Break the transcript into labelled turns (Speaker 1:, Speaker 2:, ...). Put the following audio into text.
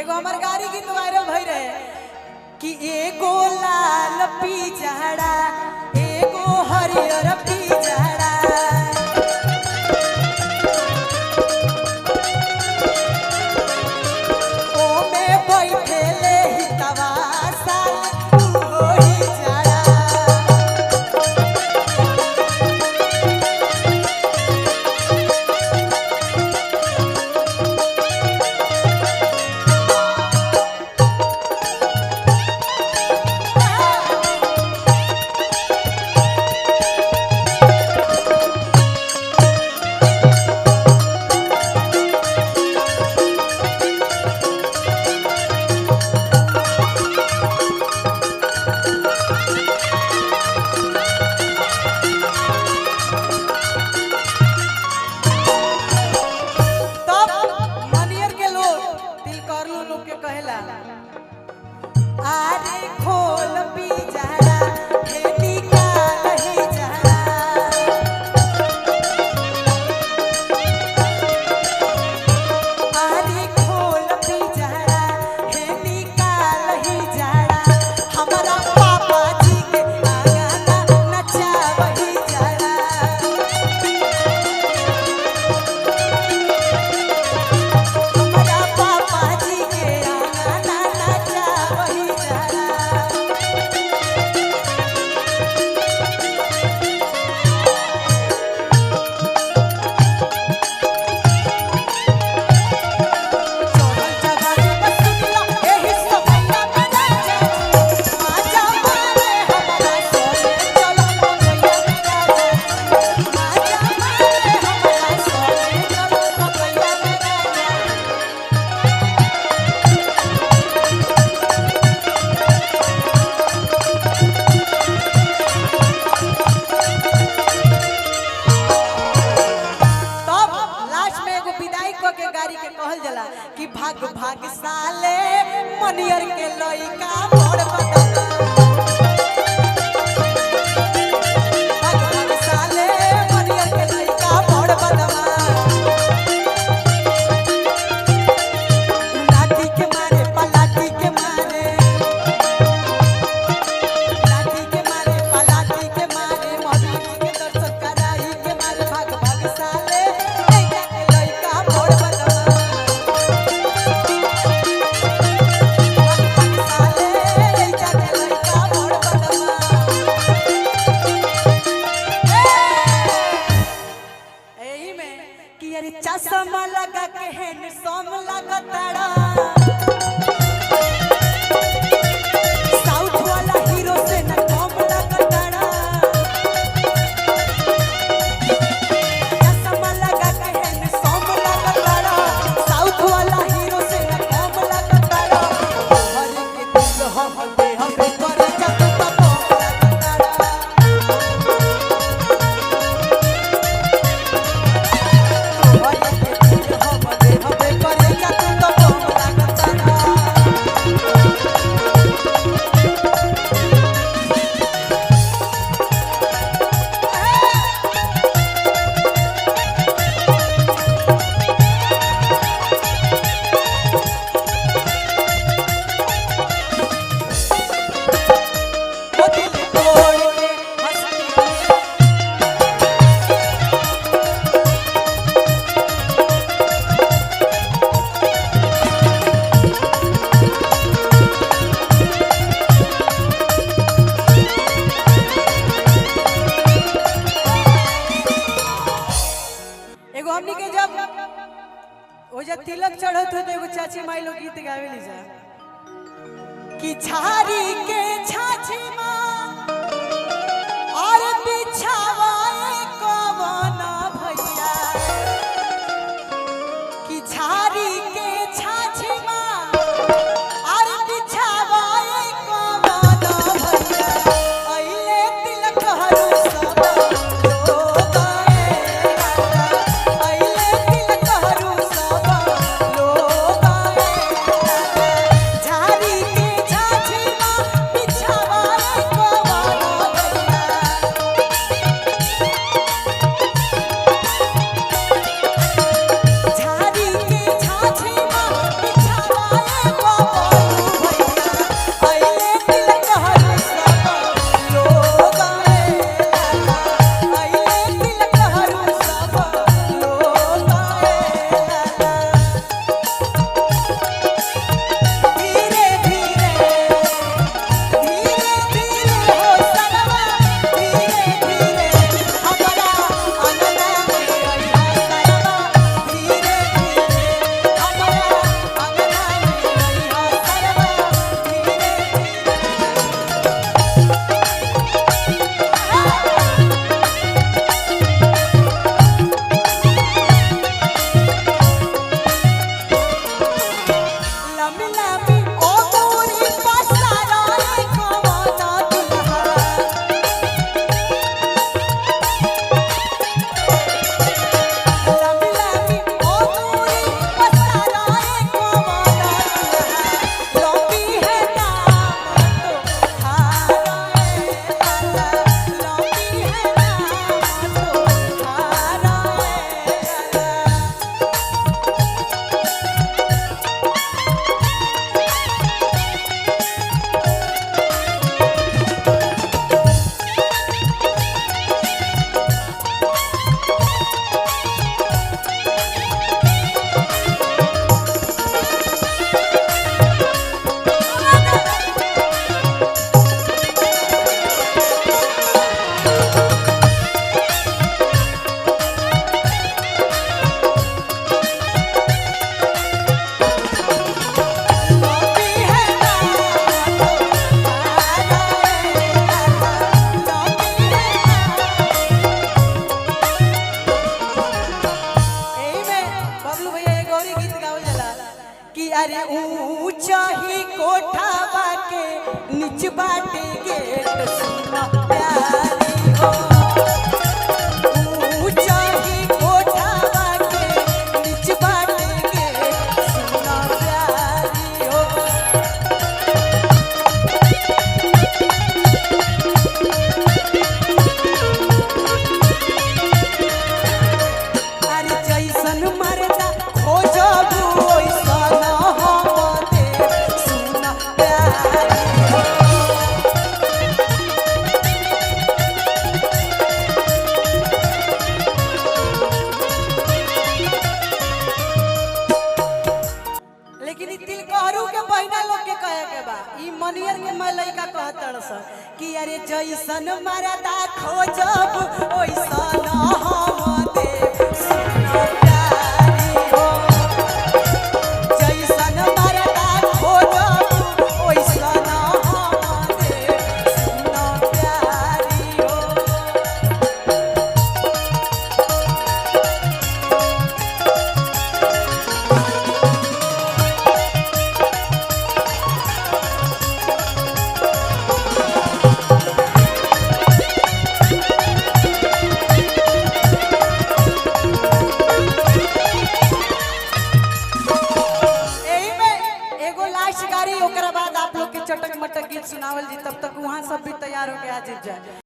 Speaker 1: एगो हमार गाड़ी गीत वायरल भई रहे कि एगो लाल पिजड़ा एगो हरियर पिजड़ा ओमे बैठेले हितवा साल ओही जड़ा आरे खोल पिजड़ा हे निकाल ही जड़ा आरे खोल पिजड़ा हे निकाल ही जड़ा हमारा पापा जी के आंगना नचाव ही जड़ा हमारा पापा जी के आंगना नचाव ही जड़ा चोरल जवानी बसुला एही समैया में राजा माजा मारे हमारा सोने चलो मकैया में राजा माजा मारे हमारा सोने चलो मकैया में राजा तब लास्ट में एगो विदाई क के गाड़ी के कहल जाला कि भाग भाग साले मनियर के लइका मोड़ बदला भाग भाग साले मनियर के लइका मोड़ बदला लाठी के मारे पलाठी के मारे लाठी के मारे पलाठी के मारे मोदी के दर्शन कराई के मारे भाग भाग साले लइका के लइका मोड़ बदला भाग भाग साले लइका के लइका मोड़ बदला एही में कि अरे चश्मा लगा के हैंडसम लगताड़ा साउथ वाला हीरो से न कम लगताड़ा चश्मा लगा के हैंडसम लगताड़ा साउथ वाला हीरो से न कम लगताड़ा हर के दिल हम दे हमें कर जग तक लगताड़ा हर के दिल हम दे हमें कर जग तक लगताड़ा वो दिल तोड़ के हंसती एगो हमनी के जब ओ जब तिलक चढ़त हो तो एगो चाची माई लोग गीत गावेली जा कि झारी के छाछी माँ और बिछावाए कवन भैया कि झारी के छाछी माँ और बिछावाए कवन भैया अइले तिलक हरू सब लोग अइले तिलक हरू सब लोग झारी के छाछी माँ बिछावाए लमी लमी ओ गोरी पसारा कवना दुल्हा लमी लमी ओ गोरी पसारा कवना दुल्हा लमी है नाम तो हारा लाला लमी है नाम तो हारा लाला लमी है नाम तो हारा लाला लमी है एही में बबलू भैया एक गौरी गीत गावल जाला कि अरे ऊंचा ही कोठावा के नीच बाटे गेट सुना प्यारी हो ऊंचा ही कोठावा के नीच बाटे गेट सुना प्यारी हो अरे जैसन मरदा खोजबू ओइसन हम दे सुना प्यारी हो लेकिन ई तिलकहरू के बहिना लोग के कहे के बा ई मनियर के मैं लइका कहतड़ स कि अरे जैसन मरदा खोजब ओइसन हम दे सुना प्यारी हो जैसन मरदा खोजब ओइसन हम दे सुना प्यारी हो एही में एगो लास्ट गाड़ी ओकरा बाद आप लोग के चटक मटक गीत सुनावल जी तब तक वहाँ सब भी तैयार होके आ जाए।